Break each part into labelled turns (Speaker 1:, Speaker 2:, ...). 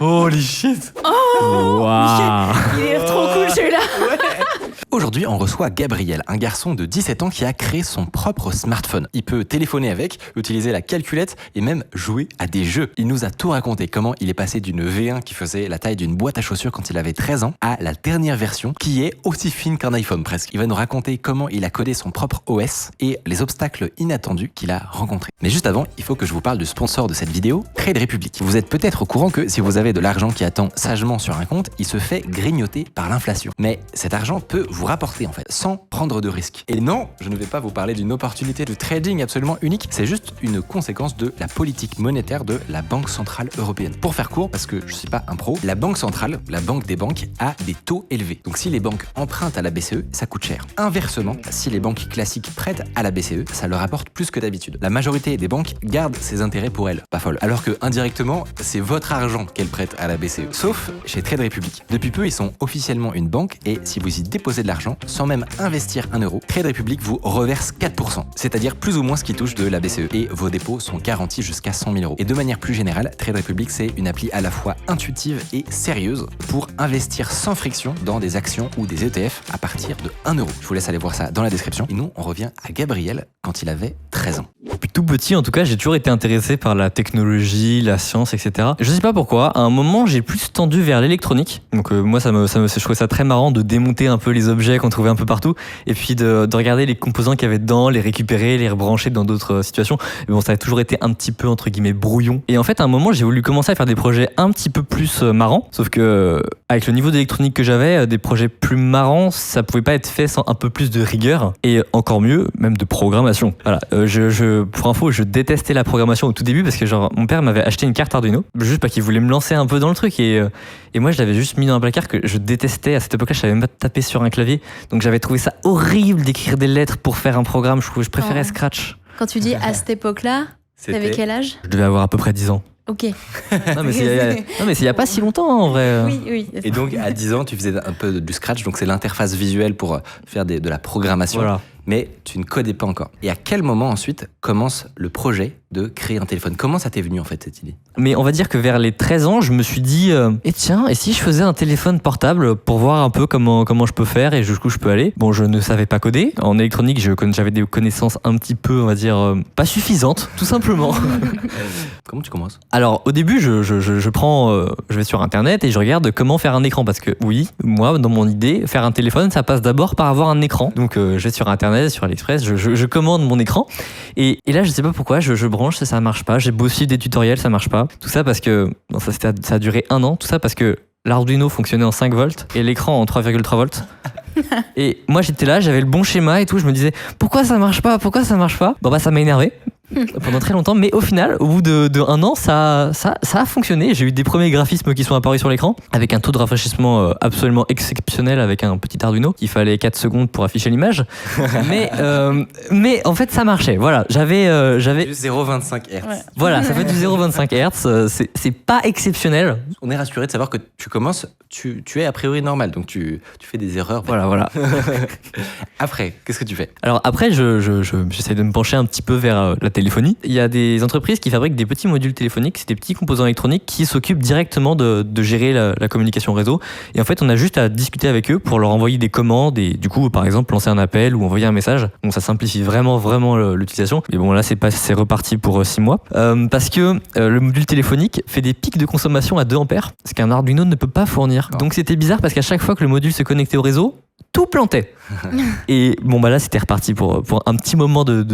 Speaker 1: Holy shit.
Speaker 2: Waouh.
Speaker 3: Il est trop cool celui-là.
Speaker 1: Aujourd'hui, on reçoit Gabriel, un garçon de 17 ans qui a créé son propre smartphone. Il peut téléphoner avec, utiliser la calculette et même jouer à des jeux. Il nous a tout raconté, comment il est passé d'une V1 qui faisait la taille d'une boîte à chaussures quand il avait 13 ans à la dernière version qui est aussi fine qu'un iPhone presque. Il va nous raconter comment il a codé son propre OS et les obstacles inattendus qu'il a rencontrés. Mais juste avant, il faut que je vous parle du sponsor de cette vidéo, Trade Republic. Vous êtes peut-être au courant que si vous avez de l'argent qui attend sagement sur un compte, il se fait grignoter par l'inflation. Mais cet argent peut vous rapporter en fait, sans prendre de risques. Et non, je ne vais pas vous parler d'une opportunité de trading absolument unique, c'est juste une conséquence de la politique monétaire de la Banque Centrale Européenne. Pour faire court, parce que je suis pas un pro, la Banque Centrale, la banque des banques, a des taux élevés. Donc si les banques empruntent à la BCE, ça coûte cher. Inversement, si les banques classiques prêtent à la BCE, ça leur rapporte plus que d'habitude. La majorité des banques gardent ses intérêts pour elles, pas folle. Alors que indirectement, c'est votre argent qu'elles prêtent à la BCE. Sauf chez Trade Republic. Depuis peu, ils sont officiellement une banque et si vous y déposez de l'argent, sans même investir 1 euro, Trade Republic vous reverse 4%, c'est-à-dire plus ou moins ce qui touche de la BCE. Et vos dépôts sont garantis jusqu'à 100 000 euros. Et de manière plus générale, Trade Republic, c'est une appli à la fois intuitive et sérieuse pour investir sans friction dans des actions ou des ETF à partir de 1 euro. Je vous laisse aller voir ça dans la description. Et nous, on revient à Gabriel quand il avait 13 ans.
Speaker 2: Depuis tout petit, en tout cas, j'ai toujours été intéressé par la technologie, la science, etc. Je sais pas pourquoi, à un moment, j'ai plus tendu vers l'électronique. Donc moi, je trouvais ça très marrant de démonter un peu les objets qu'on trouvait un peu partout, et puis de regarder les composants qu'il y avait dedans, les récupérer, les rebrancher dans d'autres situations. Mais bon, ça a toujours été un petit peu, entre guillemets, brouillon. Et en fait, à un moment, j'ai voulu commencer à faire des projets un petit peu plus marrants. Sauf que, avec le niveau d'électronique que j'avais, des projets plus marrants, ça pouvait pas être fait sans un peu plus de rigueur. Et encore mieux, même de programmation. Voilà. Pour info, je détestais la programmation au tout début parce que genre, mon père m'avait acheté une carte Arduino, juste parce qu'il voulait me lancer un peu dans le truc. Et moi, je l'avais juste mis dans un placard que je détestais. À cette époque-là, je savais même pas taper sur un clavier. Donc j'avais trouvé ça horrible d'écrire des lettres pour faire un programme. Je préférais Scratch.
Speaker 3: Quand tu dis à cette époque-là, t'avais quel âge?
Speaker 2: Je devais avoir à peu près 10 ans.
Speaker 3: Ok.
Speaker 2: Non mais c'est il y a pas si longtemps en vrai.
Speaker 3: Oui.
Speaker 1: Et donc à 10 ans, tu faisais un peu du Scratch, donc c'est l'interface visuelle pour faire de la programmation. Voilà. Mais tu ne codais pas encore. Et à quel moment ensuite commence le projet de créer un téléphone? Comment ça t'est venu en fait cette idée?
Speaker 2: Mais on va dire que vers les 13 ans, je me suis dit tiens, et si je faisais un téléphone portable pour voir un peu comment je peux faire et jusqu'où je peux aller. Bon, je ne savais pas coder. En électronique, j'avais des connaissances un petit peu, on va dire, pas suffisantes, tout simplement.
Speaker 1: Comment tu commences? Alors
Speaker 2: au début, je vais sur internet et je regarde comment faire un écran parce que oui, moi dans mon idée, faire un téléphone, ça passe d'abord par avoir un écran. Donc je vais sur internet, sur AliExpress, je commande mon écran et là je sais pas pourquoi je branche, ça marche pas. J'ai beau suivre des tutoriels, ça marche pas. Tout ça parce que ça a duré 1 an. Tout ça parce que l'Arduino fonctionnait en 5 volts et l'écran en 3,3 volts. Et moi j'étais là, j'avais le bon schéma et tout, je me disais pourquoi ça marche pas? Bon bah ça m'a énervé pendant très longtemps, mais au final, au bout de 1 an, ça a fonctionné. J'ai eu des premiers graphismes qui sont apparus sur l'écran avec un taux de rafraîchissement absolument exceptionnel avec un petit Arduino. Il fallait 4 secondes pour afficher l'image. mais en fait, ça marchait. Voilà, j'avais
Speaker 1: du 0,25 Hz.
Speaker 3: Ouais.
Speaker 2: Voilà, ça fait du 0,25 Hz. C'est pas exceptionnel.
Speaker 1: On est rassuré de savoir que tu commences, tu es a priori normal, donc tu fais des erreurs.
Speaker 2: Voilà.
Speaker 1: Après, qu'est-ce que tu fais?
Speaker 2: Alors après, j'essaie de me pencher un petit peu vers la téléphonie. Il y a des entreprises qui fabriquent des petits modules téléphoniques, c'est des petits composants électroniques qui s'occupent directement de gérer la communication réseau. Et en fait, on a juste à discuter avec eux pour leur envoyer des commandes et du coup, par exemple, lancer un appel ou envoyer un message. Donc ça simplifie vraiment l'utilisation. Mais bon, là, c'est reparti pour 6 mois. Parce que le module téléphonique fait des pics de consommation à 2 ampères, ce qu'un Arduino ne peut pas fournir. Donc c'était bizarre parce qu'à chaque fois que le module se connectait au réseau, tout plantait. Et bon bah là c'était reparti pour un petit moment de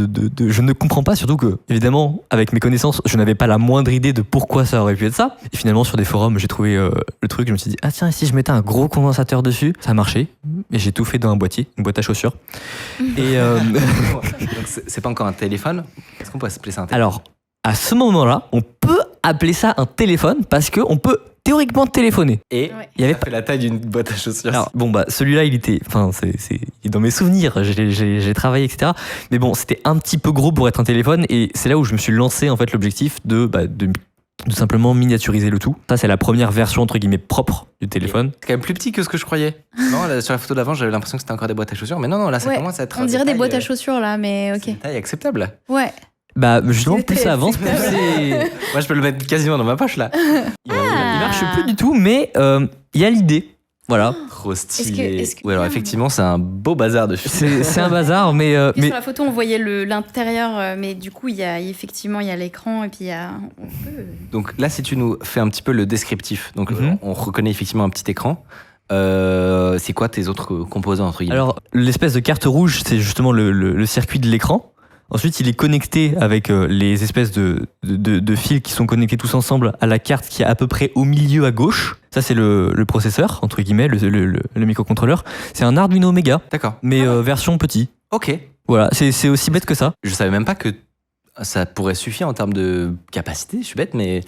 Speaker 2: je ne comprends pas, surtout que évidemment avec mes connaissances je n'avais pas la moindre idée de pourquoi ça aurait pu être ça. Et finalement sur des forums j'ai trouvé le truc, je me suis dit ah tiens, si je mettais un gros condensateur dessus, ça a marché. Et j'ai tout fait dans un boîtier, une boîte à chaussures. Et
Speaker 1: donc c'est pas encore un téléphone? Est-ce qu'on peut appeler ça un téléphone? Alors
Speaker 2: à ce moment-là on peut appeler ça un téléphone parce qu'on peut théoriquement téléphoner.
Speaker 1: Et il y avait la taille d'une boîte à chaussures.
Speaker 2: Alors, bon, bah, celui-là, il est dans mes souvenirs, j'ai travaillé, etc. Mais bon, c'était un petit peu gros pour être un téléphone et c'est là où je me suis lancé, en fait, l'objectif de simplement miniaturiser le tout. Ça, c'est la première version, entre guillemets, propre du téléphone.
Speaker 1: C'est quand même plus petit que ce que je croyais. Non, là, sur la photo d'avant, j'avais l'impression que c'était encore des boîtes à chaussures, mais non, là, ça commence à être.
Speaker 3: On dirait des boîtes à chaussures, là, mais ok.
Speaker 1: C'est une taille acceptable.
Speaker 3: Ouais.
Speaker 2: Bah, justement, plus ça avance, plus c'est.
Speaker 1: Moi, je peux le mettre quasiment dans ma poche, là.
Speaker 2: Il marche marche plus du tout, mais il y a l'idée. Voilà.
Speaker 1: Trop stylé.
Speaker 3: est-ce que-
Speaker 1: Ouais, alors effectivement, c'est un beau bazar de film.
Speaker 2: C'est un bazar, mais
Speaker 3: Puis sur la photo, on voyait l'intérieur, mais du coup, effectivement, il y a l'écran et puis il y a. On peut-
Speaker 1: Donc là, si tu nous fais un petit peu le descriptif, donc on reconnaît effectivement un petit écran. C'est quoi tes autres composants entre guillemets?
Speaker 2: alors l'espèce de carte rouge, c'est justement le circuit de l'écran. Ensuite, il est connecté avec les espèces de fils qui sont connectés tous ensemble à la carte qui est à peu près au milieu à gauche. Ça, c'est le processeur, entre guillemets, le microcontrôleur. C'est un Arduino Mega,
Speaker 1: D'accord.
Speaker 2: mais version petit.
Speaker 1: Ok.
Speaker 2: Voilà, c'est aussi bête que ça.
Speaker 1: Je savais même pas que ça pourrait suffire en termes de capacité. Je suis bête, mais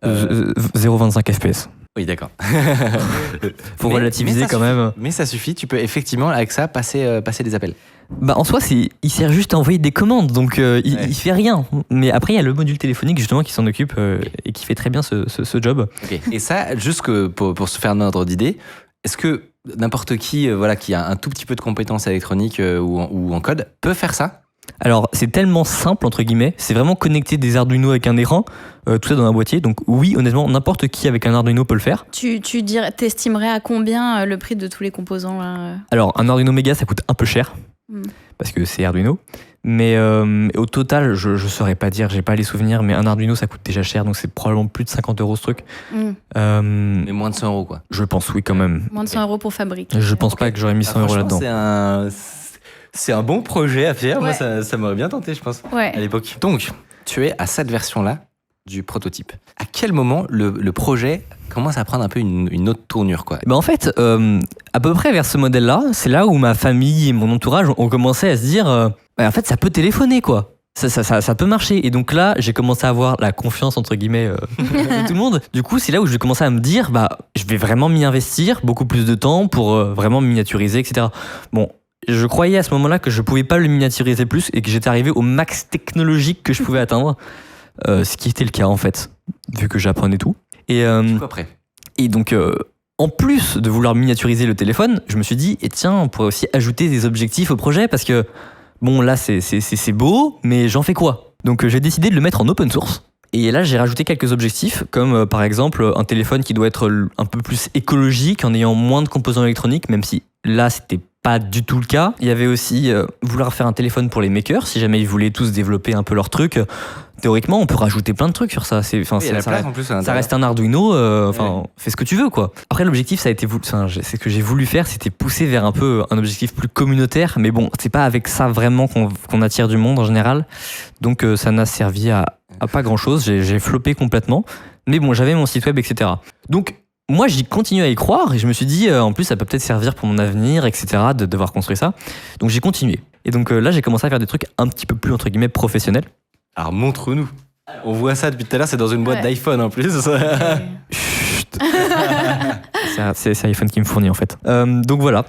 Speaker 2: 0,25 FPS.
Speaker 1: oui, d'accord.
Speaker 2: Faut
Speaker 1: Mais-
Speaker 2: relativiser
Speaker 1: mais ça
Speaker 2: quand même.
Speaker 1: Mais ça suffit. Tu peux effectivement avec ça passer des appels.
Speaker 2: Bah en soi, il sert juste à envoyer des commandes, donc il fait rien. Mais après, il y a le module téléphonique justement qui s'en occupe et qui fait très bien ce job.
Speaker 1: Ok. Et ça, juste que pour se faire un ordre d'idée, est-ce que n'importe qui, voilà, qui a un tout petit peu de compétences électroniques ou en code, peut faire ça?
Speaker 2: Alors, c'est tellement simple, entre guillemets, c'est vraiment connecter des Arduino avec un écran, tout ça dans un boîtier. Donc oui, honnêtement, n'importe qui avec un Arduino peut le faire.
Speaker 3: T'estimerais à combien le prix de tous les composants là
Speaker 2: Alors, un Arduino Mega, ça coûte un peu cher, parce que c'est Arduino. Mais au total, je saurais pas dire, j'ai pas les souvenirs, mais un Arduino, ça coûte déjà cher, donc c'est probablement plus de 50 € ce truc.
Speaker 1: Mais moins de 100 €, quoi.
Speaker 2: Je pense, oui, quand même.
Speaker 3: Moins de 100 € pour fabriquer.
Speaker 2: Je pense pas que j'aurais mis 100 €
Speaker 1: Franchement,
Speaker 2: là-dedans.
Speaker 1: c'est un bon projet à faire. Moi,
Speaker 3: Ouais.
Speaker 1: ça m'aurait bien tenté, je pense,
Speaker 3: Ouais.
Speaker 1: à l'époque. Donc, tu es à cette version-là du prototype. À quel moment le projet commence à prendre un peu une autre tournure, quoi?
Speaker 2: Ben en fait, à peu près vers ce modèle-là, c'est là où ma famille et mon entourage ont commencé à se dire bah, en fait, ça peut téléphoner, quoi. Ça peut marcher. Et donc là, j'ai commencé à avoir la confiance, entre guillemets, de tout le monde. Du coup, c'est là où je vais commencer à me dire bah, je vais vraiment m'y investir, beaucoup plus de temps pour vraiment miniaturiser, etc. Bon, je croyais à ce moment-là que je pouvais pas le miniaturiser plus et que j'étais arrivé au max technologique que je pouvais atteindre. Ce qui était le cas, en fait, vu que j'apprenais tout. Et,
Speaker 1: Quoi après?
Speaker 2: et donc, en plus de vouloir miniaturiser le téléphone, je me suis dit, et tiens, on pourrait aussi ajouter des objectifs au projet parce que, bon, là, c'est beau, mais j'en fais quoi? Donc, j'ai décidé de le mettre en open source. Et là, j'ai rajouté quelques objectifs, comme par exemple un téléphone qui doit être un peu plus écologique en ayant moins de composants électroniques, même si là, c'était pas du tout le cas. Il y avait aussi vouloir faire un téléphone pour les makers, si jamais ils voulaient tous développer un peu leur truc. Théoriquement, on peut rajouter plein de trucs sur ça.
Speaker 1: Il y a la place en plus à
Speaker 2: Ça
Speaker 1: l'intérieur.
Speaker 2: reste un Arduino, fais ce que tu veux, quoi. Après, l'objectif, ça a été c'est ce que j'ai voulu faire, c'était pousser vers un peu un objectif plus communautaire, mais bon, c'est pas avec ça vraiment qu'on attire du monde en général. Donc, ça n'a servi à pas grand chose. J'ai floppé complètement. Mais bon, j'avais mon site web, etc. Donc, moi, j'y continue à y croire et je me suis dit, en plus, ça peut peut-être servir pour mon avenir, etc., de devoir construire ça. Donc, j'ai continué. Et donc, là, j'ai commencé à faire des trucs un petit peu plus, entre guillemets, professionnels.
Speaker 1: Alors montre-nous. On voit ça depuis tout à l'heure, c'est dans une boîte
Speaker 3: Ouais.
Speaker 1: d'iPhone en plus.
Speaker 2: Chut. C'est iPhone qui me fournit, en fait. Donc, voilà.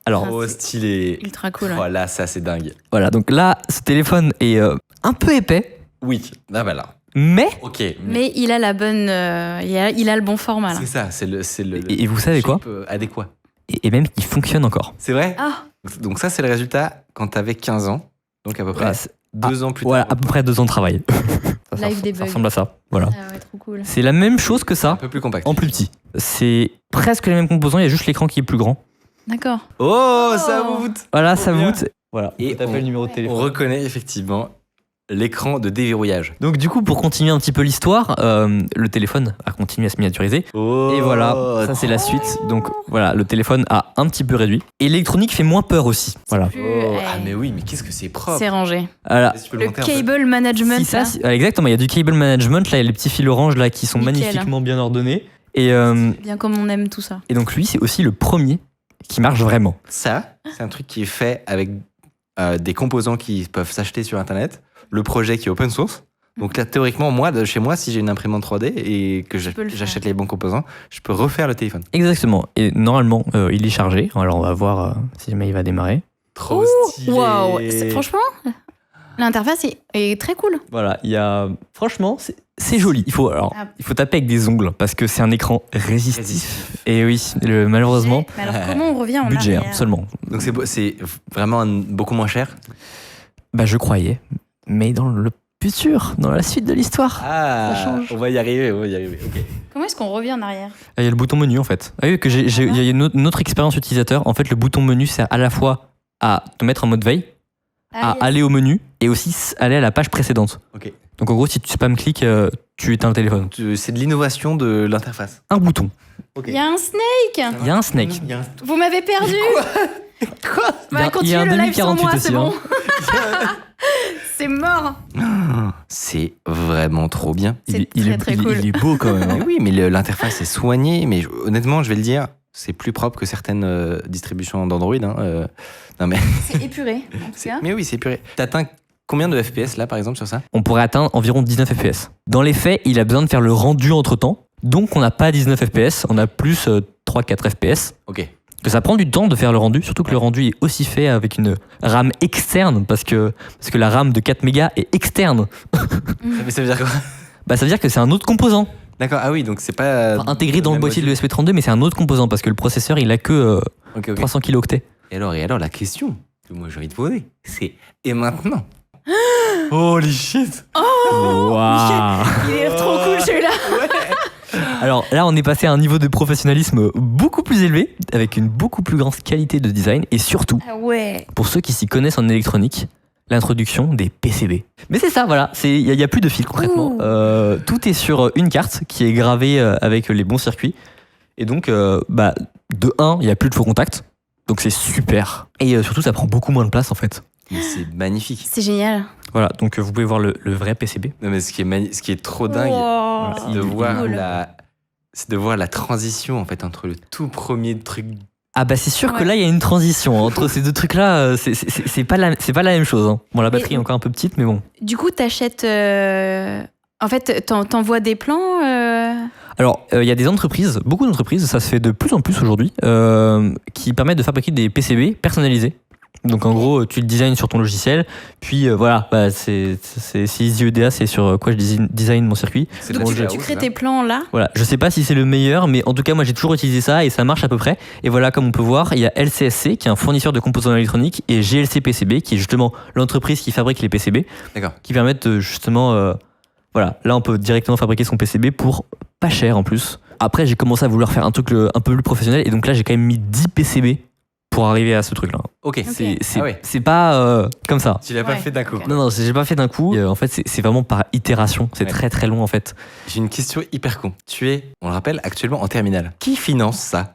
Speaker 2: Alors,
Speaker 1: Oh, stylé.
Speaker 3: Ultra cool.
Speaker 1: Oh là, ça c'est dingue.
Speaker 2: voilà. Donc là, ce téléphone est un peu épais,
Speaker 1: Oui, là voilà.
Speaker 2: mais...
Speaker 1: Ok.
Speaker 3: Mais il a la bonne, il a le bon format là.
Speaker 1: C'est ça, c'est le
Speaker 2: Et vous savez quoi?
Speaker 1: shape, adéquat.
Speaker 2: Et même, il fonctionne encore.
Speaker 1: C'est vrai?
Speaker 3: Ah,
Speaker 1: Donc ça c'est le résultat quand t'avais 15 ans. Donc à peu près
Speaker 2: Voilà, c'est-
Speaker 1: 2 ans plus tard.
Speaker 2: Voilà, à peu près 2 ans de travail. Ça,
Speaker 3: Live
Speaker 2: ça
Speaker 3: debug.
Speaker 2: ressemble à ça. Voilà.
Speaker 3: ah ouais, trop cool.
Speaker 2: C'est la même chose que
Speaker 1: Un
Speaker 2: ça,
Speaker 1: peu plus compact.
Speaker 2: en plus petit. C'est presque les mêmes composants, il y a juste l'écran qui est plus grand.
Speaker 3: D'accord.
Speaker 1: Oh, ça voûte.
Speaker 2: Voilà,
Speaker 1: Trop
Speaker 2: ça
Speaker 1: bien.
Speaker 2: voûte. Voilà.
Speaker 1: Et
Speaker 2: Tout à fait le numéro de
Speaker 1: On
Speaker 2: téléphone.
Speaker 1: reconnaît effectivement l'écran de déverrouillage.
Speaker 2: Donc du coup, pour continuer un petit peu l'histoire, le téléphone a continué à se miniaturiser.
Speaker 1: Oh,
Speaker 2: Et voilà, ça c'est la suite. Donc voilà, le téléphone a un petit peu réduit. Et l'électronique fait moins peur aussi. Voilà.
Speaker 3: Plus,
Speaker 1: Ah mais oui, mais qu'est-ce que c'est propre.
Speaker 3: c'est rangé.
Speaker 2: Voilà.
Speaker 1: Est-ce que tu peux
Speaker 3: Le
Speaker 1: montrer un peu
Speaker 3: cable management.
Speaker 2: Si ça,
Speaker 3: là,
Speaker 2: exactement, il y a du cable management, là il y a les petits fils orange là qui sont
Speaker 3: Nickel.
Speaker 2: magnifiquement bien ordonnés. Et,
Speaker 3: bien comme on aime tout ça.
Speaker 2: et donc lui, c'est aussi le premier qui marche vraiment.
Speaker 1: Ça, c'est un truc qui est fait avec des composants qui peuvent s'acheter sur Internet. Le projet qui est open source. Donc là, théoriquement, moi, de chez moi, si j'ai une imprimante 3D et que
Speaker 3: peux le faire.
Speaker 1: j'achète les bons composants, je peux refaire le téléphone.
Speaker 2: Exactement. Et normalement, il est chargé. Alors on va voir si jamais il va démarrer.
Speaker 1: Trop stylé.
Speaker 3: Waouh. Franchement, l'interface est très cool.
Speaker 2: Voilà, il y a. Franchement, c'est joli. Il faut taper avec des ongles parce que c'est un écran résistif. Et oui, malheureusement,
Speaker 3: Mais alors comment on revient en
Speaker 2: budget
Speaker 3: arrière
Speaker 2: seulement.
Speaker 1: Donc c'est vraiment beaucoup moins cher.
Speaker 2: Bah je croyais, mais dans le futur, dans la suite de l'histoire.
Speaker 1: Ah,
Speaker 2: Ça change.
Speaker 1: on va y arriver, ok.
Speaker 3: Comment est-ce qu'on revient en arrière?
Speaker 2: Il y a le bouton menu en fait. Ah oui, il y a une autre expérience utilisateur. En fait, le bouton menu sert à la fois à te mettre en mode veille, à
Speaker 3: yes.
Speaker 2: aller au menu et aussi aller à la page précédente.
Speaker 1: Ok.
Speaker 2: Donc en gros, si tu spam-cliques, tu étins le téléphone.
Speaker 1: C'est de l'innovation de l'interface.
Speaker 2: Un bouton.
Speaker 1: Ok.
Speaker 3: Il y a un snake.
Speaker 2: Il y a un snake.
Speaker 1: Il y a un-
Speaker 3: Vous m'avez perdu.
Speaker 1: Quoi
Speaker 2: Il y a-
Speaker 3: Bah,
Speaker 2: il y a
Speaker 3: continue
Speaker 2: un
Speaker 3: le live sans
Speaker 2: 2048
Speaker 3: moi,
Speaker 2: aussi,
Speaker 3: c'est bon.
Speaker 2: hein.
Speaker 3: C'est mort.
Speaker 1: C'est vraiment trop bien.
Speaker 3: C'est très cool.
Speaker 2: Il est beau quand même.
Speaker 1: Mais oui, mais l'interface est soignée. Mais honnêtement, je vais le dire, c'est plus propre que certaines distributions d'Android. Hein. Non mais,
Speaker 3: C'est épuré, en tout cas.
Speaker 1: mais oui, c'est purée. T'atteins combien de FPS là, par exemple, sur ça?
Speaker 2: On pourrait atteindre environ 19 FPS. Dans les faits, il a besoin de faire le rendu entre temps. Donc on n'a pas 19 FPS, on a plus 3-4 FPS.
Speaker 1: Ok.
Speaker 2: Que ça prend du temps de faire le rendu, surtout que le rendu est aussi fait avec une RAM externe, parce que la RAM de 4 mégas est externe.
Speaker 1: Mais ça veut dire quoi?
Speaker 2: Bah, ça veut dire que c'est un autre composant.
Speaker 1: D'accord, ah oui, donc c'est pas.
Speaker 2: Enfin, intégré dans le
Speaker 1: même
Speaker 2: boîtier de
Speaker 1: module.
Speaker 2: l'ESP32, mais c'est un autre composant, parce que le processeur, il a que
Speaker 1: Ok, ok.
Speaker 2: 300 kilooctets.
Speaker 1: Et alors, la question que moi j'ai envie de poser, c'est et maintenant? Holy shit!
Speaker 2: Waouh.
Speaker 3: Il est trop cool celui-là.
Speaker 2: Alors là, on est passé à un niveau de professionnalisme beaucoup plus élevé, avec une beaucoup plus grande qualité de design, et surtout,
Speaker 3: Ah ouais.
Speaker 2: pour ceux qui s'y connaissent en électronique, l'introduction des PCB. Mais c'est ça, voilà, il n'y a plus de fil concrètement.
Speaker 3: Ouh.
Speaker 2: Tout est sur une carte qui est gravée avec les bons circuits. Et donc, de 1, il n'y a plus de faux contacts. Donc c'est super. Et surtout, ça prend beaucoup moins de place en fait.
Speaker 1: Mais c'est magnifique.
Speaker 3: C'est génial.
Speaker 2: Voilà, donc vous pouvez voir le vrai PCB.
Speaker 1: Non, mais ce qui est trop dingue,
Speaker 3: Wow.
Speaker 1: c'est de
Speaker 2: il est
Speaker 1: voir
Speaker 3: cool.
Speaker 1: c'est de voir la transition en fait entre le tout premier truc.
Speaker 2: Ah bah c'est sûr que
Speaker 3: Ouais.
Speaker 2: là, il y a une transition. Entre ces deux trucs-là, c'est pas la même chose. Hein. Bon, la batterie est encore un peu petite, mais bon.
Speaker 3: Du coup, t'achètes. En fait, t'envoies des plans.
Speaker 2: Alors, il y a des entreprises, beaucoup d'entreprises, ça se fait de plus en plus aujourd'hui, qui permettent de fabriquer des PCB personnalisés. Donc en gros, tu le designs sur ton logiciel, puis voilà, c'est EasyEDA, c'est sur quoi je design mon circuit.
Speaker 1: C'est
Speaker 3: Donc
Speaker 1: de la
Speaker 3: tu
Speaker 1: GAO,
Speaker 3: crées
Speaker 1: c'est
Speaker 3: tes plans là.
Speaker 2: Voilà, je sais pas si c'est le meilleur, mais en tout cas, moi j'ai toujours utilisé ça et ça marche à peu près. Et voilà, comme on peut voir, il y a LCSC qui est un fournisseur de composants électroniques et GLC PCB qui est justement l'entreprise qui fabrique les PCB,
Speaker 1: D'accord.
Speaker 2: qui permettent de, justement, voilà, là on peut directement fabriquer son PCB pour pas cher en plus. Après, j'ai commencé à vouloir faire un truc un peu plus professionnel et donc là j'ai quand même mis 10 PCB pour arriver à ce truc-là.
Speaker 1: Ok.
Speaker 2: C'est
Speaker 1: Ah ouais.
Speaker 2: c'est pas comme ça.
Speaker 1: Tu l'as pas
Speaker 3: Ouais,
Speaker 1: fait d'un coup.
Speaker 3: ok.
Speaker 2: Non, non, j'ai pas fait d'un coup. En fait, c'est vraiment par itération. C'est
Speaker 1: Ouais.
Speaker 2: très très long en fait.
Speaker 1: J'ai une question hyper con. Tu es, on le rappelle, actuellement en terminale. Qui finance ça?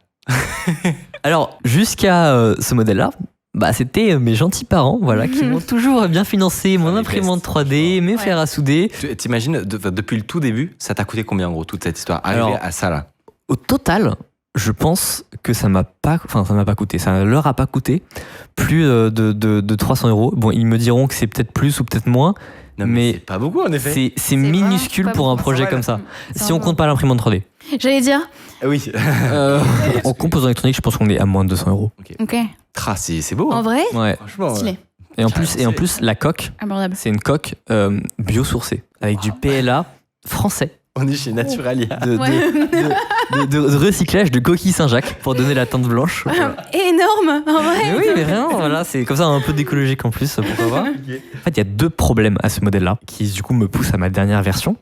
Speaker 2: Alors, jusqu'à ce modèle-là, bah, c'était mes gentils parents, voilà, qui m'ont toujours bien financé mon
Speaker 1: les
Speaker 2: imprimante
Speaker 1: bestes,
Speaker 2: 3D, mes
Speaker 3: Ouais.
Speaker 2: fers à souder.
Speaker 1: T'imagines, depuis le tout début, ça t'a coûté combien en gros toute cette histoire? Arriver
Speaker 2: Alors,
Speaker 1: à ça là.
Speaker 2: Au total, je pense que ça m'a pas coûté, ça leur a pas coûté plus de 300 €. Bon, ils me diront que c'est peut-être plus ou peut-être moins,
Speaker 1: Non,
Speaker 2: mais
Speaker 1: c'est pas beaucoup en effet.
Speaker 2: c'est minuscule
Speaker 3: vraiment pas
Speaker 2: pour un
Speaker 3: beaucoup.
Speaker 2: projet
Speaker 1: Ouais.
Speaker 2: comme ça.
Speaker 3: C'est
Speaker 2: Si on
Speaker 3: vraiment-
Speaker 2: compte pas l'imprimante 3D.
Speaker 3: J'allais dire.
Speaker 1: Ah oui.
Speaker 2: En composants électroniques, je pense qu'on est à moins de 200 €.
Speaker 3: Ok.
Speaker 1: C'est beau.
Speaker 3: En
Speaker 1: Hein.
Speaker 3: vrai,
Speaker 2: Ouais.
Speaker 1: Franchement.
Speaker 3: stylé,
Speaker 2: Et en
Speaker 1: Carrément,
Speaker 2: plus, la coque,
Speaker 3: abordable.
Speaker 2: c'est une coque biosourcée avec du PLA français.
Speaker 1: On est chez Naturalia.
Speaker 2: de,
Speaker 3: Ouais.
Speaker 2: de recyclage de coquilles Saint-Jacques pour donner la teinte blanche. Voilà.
Speaker 3: Énorme, en vrai.
Speaker 2: Mais oui, mais vraiment, voilà, c'est comme ça un peu d'écologique en plus, pourquoi pas. En fait, il y a deux problèmes à ce modèle-là qui du coup me poussent à ma dernière version.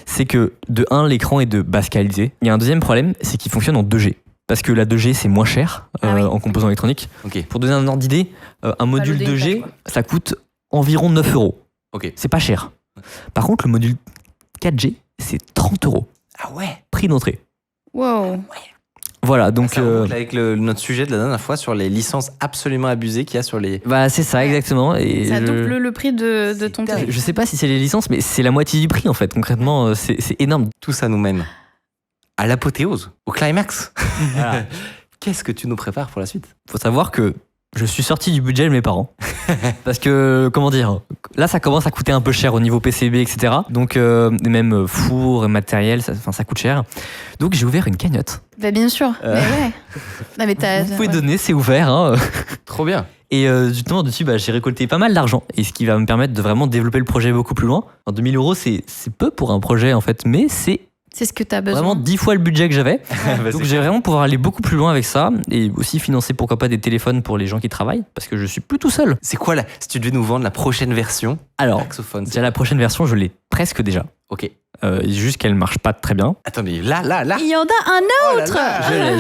Speaker 2: C'est que de 1, l'écran est de basse qualité. Il y a un deuxième problème, c'est qu'il fonctionne en 2G. Parce que la 2G, c'est moins cher
Speaker 3: Ah oui.
Speaker 2: en composants électroniques.
Speaker 1: Ok.
Speaker 2: Pour donner un ordre d'idée, un module
Speaker 3: loader une
Speaker 2: 2G,
Speaker 3: page, quoi.
Speaker 2: ça coûte environ 9 €.
Speaker 1: Ok.
Speaker 2: C'est pas cher. Par contre, le module 4G, c'est 30 €.
Speaker 1: Ah ouais.
Speaker 2: Prix d'entrée.
Speaker 3: Wow.
Speaker 2: Voilà, donc...
Speaker 1: Ça reboucle avec notre sujet de la dernière fois sur les licences absolument abusées qu'il y a sur les.
Speaker 2: Bah c'est ça exactement et
Speaker 3: Ça
Speaker 2: je,
Speaker 3: double le prix de
Speaker 1: C'est
Speaker 3: ton
Speaker 1: dingue.
Speaker 3: truc.
Speaker 2: je sais pas si c'est les licences mais c'est la moitié du prix en fait concrètement c'est énorme.
Speaker 1: Tout ça nous mène à l'apothéose, au climax.
Speaker 2: Voilà.
Speaker 1: Qu'est-ce que tu nous prépares pour la suite?
Speaker 2: Faut savoir que je suis sorti du budget de mes parents parce que comment dire là ça commence à coûter un peu cher au niveau PCB etc donc même four matériel ça coûte cher donc j'ai ouvert une cagnotte.
Speaker 3: Bah bien sûr. Mais ouais. Non, mais t'as.
Speaker 2: Vous pouvez
Speaker 3: ouais.
Speaker 2: donner, c'est ouvert hein.
Speaker 1: Trop bien.
Speaker 2: Et justement, dessus, j'ai récolté pas mal d'argent. Et ce qui va me permettre de vraiment développer le projet beaucoup plus loin. En 2000 €, c'est peu pour un projet, en fait, mais c'est
Speaker 3: C'est ce que tu as besoin.
Speaker 2: Vraiment 10 fois le budget que j'avais.
Speaker 1: Bah,
Speaker 2: Donc
Speaker 1: c'est
Speaker 2: j'ai vraiment pouvoir aller beaucoup plus loin avec ça et aussi financer pourquoi pas des téléphones pour les gens qui travaillent parce que je suis plus tout seul.
Speaker 1: C'est quoi là, si tu devais nous vendre la prochaine version
Speaker 2: Alors,
Speaker 1: saxophone?
Speaker 2: déjà la prochaine version, je l'ai presque déjà.
Speaker 1: Ok.
Speaker 2: Juste qu'elle marche pas très bien.
Speaker 1: Attends, mais là.
Speaker 3: Il y en a un autre.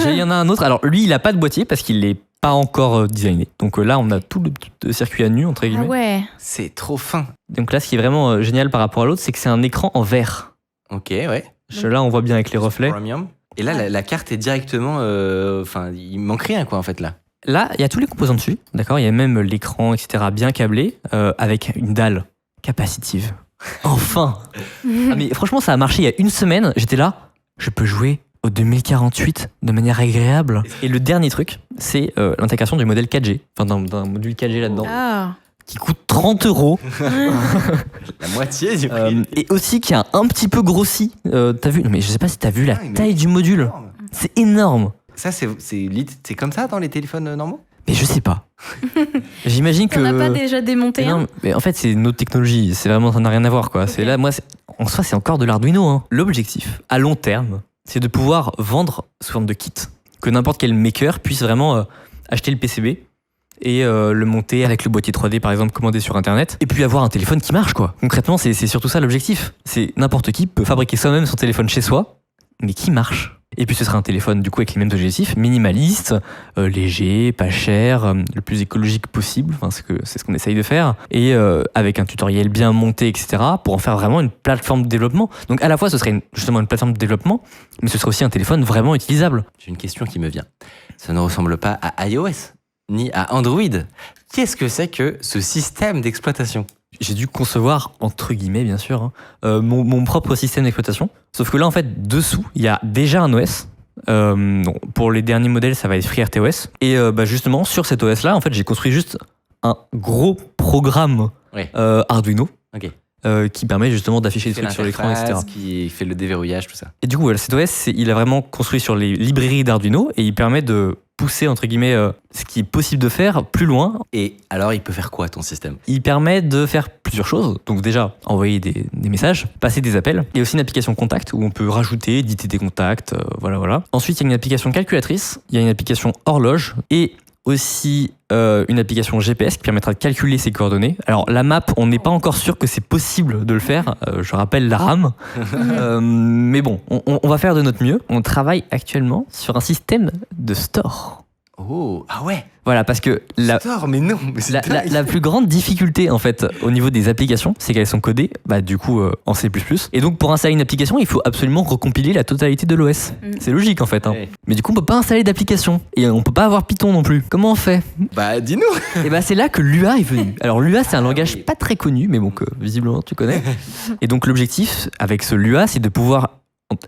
Speaker 2: Il y en a un autre. Alors lui, il a pas de boîtier parce qu'il est pas encore designé. Donc là, on a tout le circuit à nu entre
Speaker 3: Ah
Speaker 2: guillemets.
Speaker 3: ouais.
Speaker 1: C'est trop fin.
Speaker 2: Donc là, ce qui est vraiment génial par rapport à l'autre, c'est que c'est un écran en verre.
Speaker 1: Ok, ouais.
Speaker 2: Là, on voit bien avec les reflets.
Speaker 1: Premium. Et là, la carte est directement. Enfin, il manque rien, quoi, en fait, là.
Speaker 2: Là, il y a tous les composants dessus, d'accord. Il y a même l'écran, etc., bien câblé, avec une dalle capacitive. Enfin. Ah, mais franchement, ça a marché il y a une semaine. J'étais là, je peux jouer au 2048 de manière agréable. Et le dernier truc, c'est l'intégration du modèle 4G, enfin d'un module 4G là-dedans,
Speaker 3: Ah.
Speaker 2: qui coûte 30 €.
Speaker 1: La moitié du prix.
Speaker 2: Et aussi qui a un petit peu grossi. T'as vu? Non, mais je sais pas si t'as vu la taille du module. C'est énorme.
Speaker 1: Ça, c'est comme ça dans les téléphones normaux?
Speaker 2: Mais je sais pas. J'imagine que.
Speaker 3: On n'a pas déjà démonté
Speaker 2: Mais
Speaker 3: un
Speaker 2: non, mais en fait, c'est une autre technologie. C'est vraiment, ça n'a rien à voir, quoi.
Speaker 3: Ok.
Speaker 2: C'est là, moi, en soi, c'est encore de l'Arduino, hein. L'objectif, à long terme, c'est de pouvoir vendre sous forme de kit. Que n'importe quel maker puisse vraiment acheter le PCB et le monter avec le boîtier 3D, par exemple, commandé sur Internet. Et puis avoir un téléphone qui marche, quoi. Concrètement, c'est surtout ça l'objectif. C'est n'importe qui peut fabriquer soi-même son téléphone chez soi, mais qui marche. Et puis ce sera un téléphone du coup avec les mêmes objectifs, minimaliste, léger, pas cher, le plus écologique possible, enfin, c'est ce qu'on essaye de faire, et avec un tutoriel bien monté, etc., pour en faire vraiment une plateforme de développement. Donc à la fois ce serait justement une plateforme de développement, mais ce serait aussi un téléphone vraiment utilisable.
Speaker 1: J'ai une question qui me vient. Ça ne ressemble pas à iOS, ni à Android. Qu'est-ce que c'est que ce système d'exploitation?
Speaker 2: J'ai dû concevoir, entre guillemets bien sûr, mon propre système d'exploitation. Sauf que là, en fait, dessous, il y a déjà un OS. Pour les derniers modèles, ça va être FreeRTOS. Et justement, sur cet OS-là, en fait, j'ai construit juste un gros programme
Speaker 1: Ouais.
Speaker 2: Arduino
Speaker 1: Ok.
Speaker 2: qui permet justement d'afficher des
Speaker 1: Fait
Speaker 2: trucs sur l'écran, etc.
Speaker 1: l'interface, qui fait le déverrouillage, tout ça.
Speaker 2: Et du coup, voilà, cet OS, il a vraiment construit sur les librairies d'Arduino et il permet de pousser, entre guillemets, ce qui est possible de faire plus loin.
Speaker 1: Et alors, il peut faire quoi, ton système?
Speaker 2: Il permet de faire plusieurs choses. Donc déjà, envoyer des messages, passer des appels. Il y a aussi une application contact où on peut rajouter, éditer des contacts, voilà. Ensuite, il y a une application calculatrice, il y a une application horloge et aussi une application GPS qui permettra de calculer ses coordonnées. Alors la map, on n'est pas encore sûr que c'est possible de le faire. Je rappelle la RAM. Mais bon, on va faire de notre mieux. On travaille actuellement sur un système de store.
Speaker 1: Oh, ah ouais.
Speaker 2: Voilà, parce que
Speaker 1: Store, mais non, mais c'est dingue.
Speaker 2: la plus grande difficulté en fait au niveau des applications, c'est qu'elles sont codées du coup en C++. Et donc pour installer une application, il faut absolument recompiler la totalité de l'OS. C'est logique en fait. Hein.
Speaker 1: Ouais.
Speaker 2: Mais du coup, on peut pas installer d'application et on peut pas avoir Python non plus. Comment on fait?
Speaker 1: Bah, dis-nous.
Speaker 2: Et c'est là que Lua est venu. Alors Lua, c'est un langage pas très connu, mais bon que visiblement tu connais. Et donc l'objectif avec ce Lua, c'est de pouvoir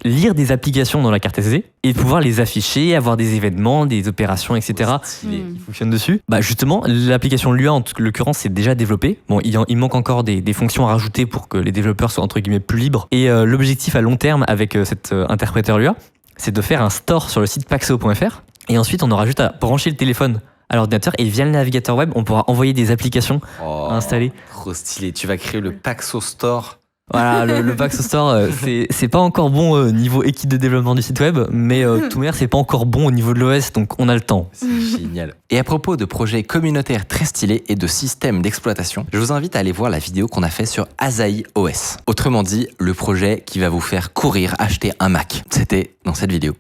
Speaker 2: lire des applications dans la carte SD et de pouvoir les afficher, avoir des événements, des opérations, etc.
Speaker 1: Stylé.
Speaker 2: qui fonctionnent dessus. Justement, l'application Lua en l'occurrence c'est déjà développée. Bon, il manque encore des fonctions à rajouter pour que les développeurs soient entre guillemets plus libres. Et l'objectif à long terme avec cet interpréteur Lua, c'est de faire un store sur le site paxo.fr et ensuite on aura juste à brancher le téléphone à l'ordinateur et via le navigateur web, on pourra envoyer des applications
Speaker 1: Oh,
Speaker 2: à installer.
Speaker 1: trop stylé. Tu vas créer le Paxo Store.
Speaker 2: Voilà, le Paxo Store, c'est pas encore bon niveau équipe de développement du site web, mais tout manière, c'est pas encore bon au niveau de l'OS, donc on a le temps.
Speaker 1: C'est génial. Et à propos de projets communautaires très stylés et de systèmes d'exploitation, je vous invite à aller voir la vidéo qu'on a fait sur Asahi OS. Autrement dit, le projet qui va vous faire courir acheter un Mac. C'était dans cette vidéo.